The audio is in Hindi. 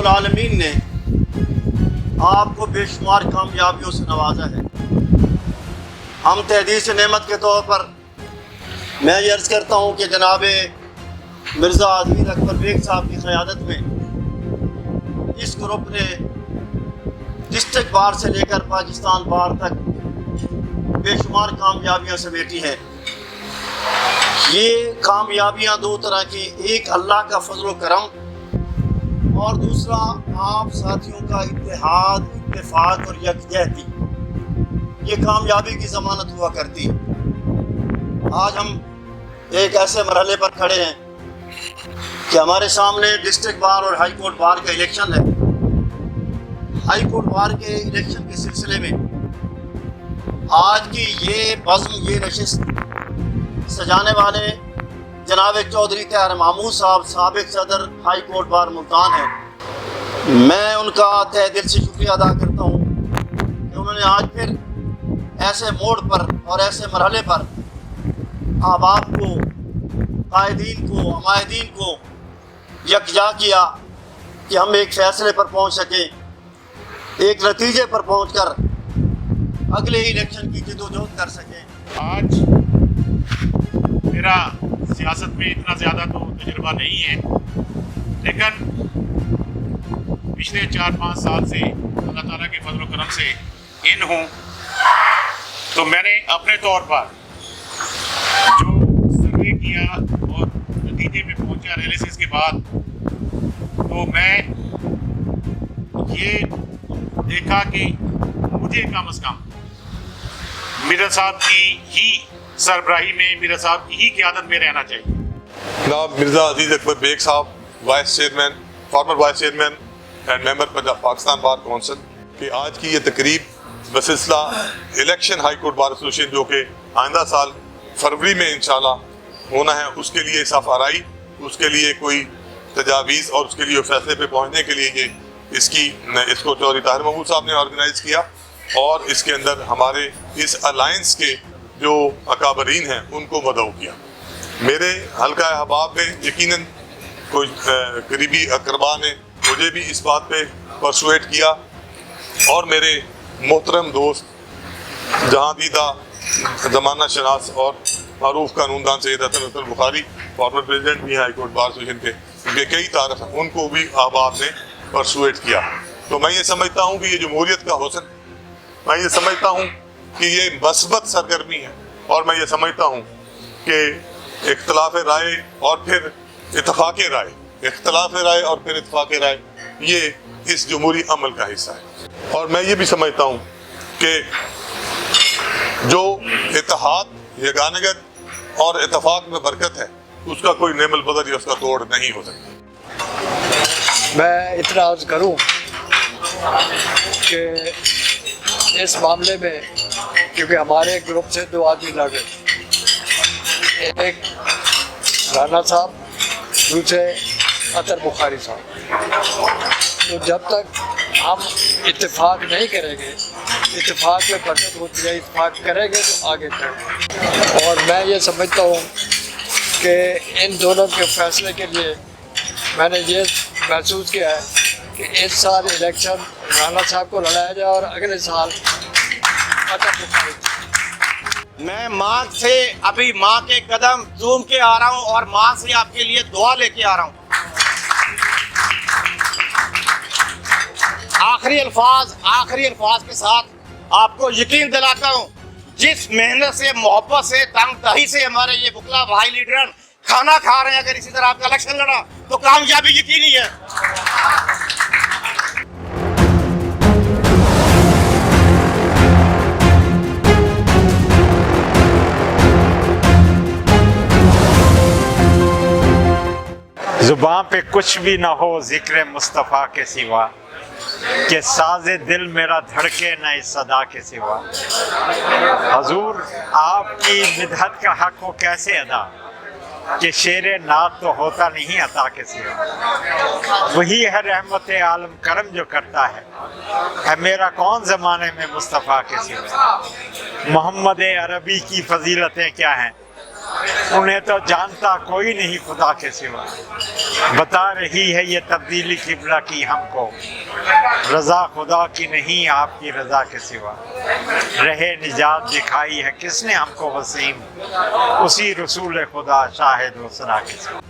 रब्बुल आलमीन ने आपको बेशुमार कामयाबियों से नवाजा है। हम तहदीस नेमत के तौर पर मैं ये अर्ज़ करता हूँ कि जनाब मिर्ज़ा अज़ीज़ अकबर बेग साहब की क़यादत में इस ग्रुप ने डिस्ट्रिक्ट बार से लेकर पाकिस्तान बार तक बेशुमार कामयाबियाँ समेटी हैं। ये कामयाबियाँ दो तरह की, एक अल्लाह का फजल व करम और दूसरा आप साथियों का इत्तेहाद, इत्तेफाक और यकजहती, ये कामयाबी की ज़मानत हुआ करती। आज हम एक ऐसे मरहले पर खड़े हैं कि हमारे सामने डिस्ट्रिक्ट बार और हाई कोर्ट बार का इलेक्शन है। हाई कोर्ट बार के इलेक्शन के सिलसिले में आज की ये बज़्म, ये नशिस्त सजाने वाले जनाब चौधरी तैयार महमूद साहब, साबिक़ सदर हाई कोर्ट बार मुल्तान है। मैं उनका तहे दिल से शुक्रिया अदा करता हूँ कि उन्होंने आज फिर ऐसे मोड़ पर और ऐसे मरहले पर अहबाब को, कायदीन को, हमायदीन को यकजा किया कि हम एक फ़ैसले पर पहुँच सकें, एक नतीजे पर पहुँच कर अगले इलेक्शन की जदोजहद कर सकें। आज मेरा सियासत में इतना ज़्यादा तो तजुर्बा नहीं है, लेकिन पिछले 4-5 साल से अल्लाह ताला के फजल करम से इन हूँ, तो मैंने अपने तौर पर जो सर्वे किया और नतीजे पे पहुँचा एनालिसिस के बाद, तो मैं ये देखा कि मुझे कम अज़ कम मीरा साहब की ही सरबराही में, मीरा साहब की ही क़यादत में रहना चाहिए। जनाब मिर्ज़ा अज़ीज़ अकबर बेग साहब, vice chairman, former vice chairman and member Punjab Pakistan bar council कि आज की ये तकरीब बसिलसिला election high court bar association जो कि आइंदा साल फरवरी में इंशाल्लाह होना है, उसके लिए सफ़ाराई, उसके लिए कोई तजावीज़ और उसके लिए फैसले पे पहुँचने के लिए ये इसको चौधरी ताहिर महमूद साहब ने ऑर्गेनाइज़ किया और इसके अंदर हमारे इस अलायंस के जो अकाबरीन हैं उनको मदऊ किया। मेरे हल्का अहबाब में यकीनन कोई करीबी अकरबा ने मुझे भी इस बात पे परसुएट किया और मेरे मोहतरम दोस्त जहाँ दीदा ज़माना शनास और मारूफ कानूनदान सैयद हसन बुखारी, फॉर्मर प्रेसिडेंट भी हाई कोर्ट बार एसोसिएशन के, उनके कई तारफ़ हैं, उनको भी अहबाब ने परसुएट किया। तो मैं ये समझता हूँ कि ये जमहूरियत का हुस्न, मैं ये समझता हूँ कि ये मस्बत सरगर्मी है और मैं ये समझता हूँ कि इख्तलाफ राय और फिर इत्तफाक राय, इख्तलाफ राय और फिर इत्तफाक राय, ये इस जमहूरी अमल का हिस्सा है। और मैं ये भी समझता हूँ कि जो इत्तेहाद, यगानगत और इत्तफाक में बरकत है, उसका कोई नेमल बदल या उसका तोड़ नहीं हो सकता। मैं इतना अर्ज़ करूँ कि इस मामले में, क्योंकि हमारे ग्रुप से 2 आदमी लड़ रहे, एक राना साहब, दूसरे अतर बुखारी साहब, तो जब तक हम इत्तेफाक नहीं करेंगे, इत्तेफाक में बरकत होती है, इत्तेफाक करेंगे तो आगे बढ़ेंगे। और मैं ये समझता हूँ कि इन दोनों के फैसले के लिए मैंने ये महसूस किया है कि इस साल इलेक्शन राना साहब को लड़ाया जाए और अगले साल अतर बुखारी। मैं माँ से अभी माँ के कदम चूम के आ रहा हूँ और माँ से आपके लिए दुआ लेके आ रहा हूँ। आखिरी अल्फाज के साथ आपको यकीन दिलाता हूँ, जिस मेहनत से, मोहब्बत से, तंगदही से हमारे ये बुकला भाई लीडर खाना खा रहे हैं, अगर इसी तरह आपका इलेक्शन लड़ा तो कामयाबी यकीनी है। ज़ुबान पे कुछ भी ना हो ज़िक्र मुस्तफ़ा के सिवा, कि साज़े दिल मेरा धड़के न इस सदा के सिवा। हजूर आपकी मिदहत का हक हो कैसे अदा, कि शेर नात तो होता नहीं अता के सिवा। वही है रहमत आलम करम जो करता है मेरा कौन ज़माने में मुस्तफ़ा के सिवा। मोहम्मद अरबी की फजीलतें क्या हैं, उन्हें तो जानता कोई नहीं खुदा के सिवा। बता रही है ये तब्दीली किबला की हमको, रज़ा खुदा की नहीं आपकी रज़ा के सिवा। रहे निजात दिखाई है किसने हमको वसीम, उसी रसूल खुदा शाहिद वसरा के सिवा।